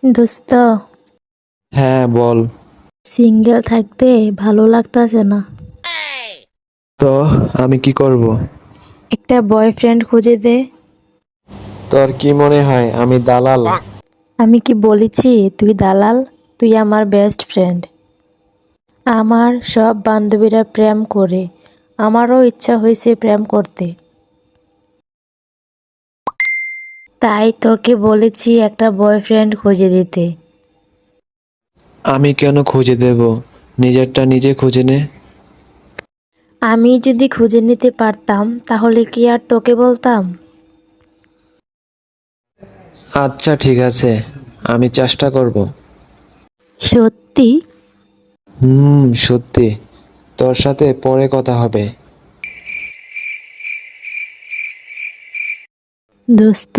দোস্ত, হ্যাঁ বল। সিঙ্গেল থাকতে ভালো লাগতাছে না। তো আমি কি করব? একটা বয়ফ্রেন্ড খুঁজে দে। তোর কি মনে হয় আমি দালাল? আমি কি বলেছি তুই দালাল? তুই আমার বেস্ট ফ্রেন্ড। আমার সব বান্ধবীরা প্রেম করে, আমারও ইচ্ছা হয়েছে প্রেম করতে। তাই তোকে বলেছি একটা বয়ফ্রেন্ড খুঁজে দিতে। আমি কেন খুঁজে দেব? নিজেরটা নিজে খুঁজে নে। আমি যদি খুঁজে নিতে পারতাম তাহলে কি আর তোকে বলতাম? আচ্ছা ঠিক আছে, আমি চেষ্টা করব। সত্যি? সত্যি। তোর সাথে পরে কথা হবে। দোস্ত,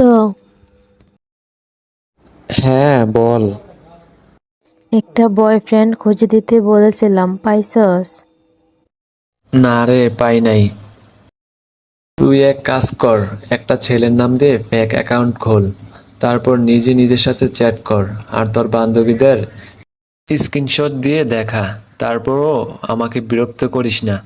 হ্যাঁ বল। একটা বয়ফ্রেন্ড খুঁজে দিতে বলেছিলাম, পাইছস? না রে, পাই নাই। তুই এক কাজ কর, একটা ছেলের নাম দিয়ে ফেক অ্যাকাউন্ট খোল, তারপর নিজে নিজের সাথে চ্যাট কর, আর তোর বান্ধবীদের স্ক্রিনশট দিয়ে দেখা। তারপরও আমাকে বিরক্ত করিস না।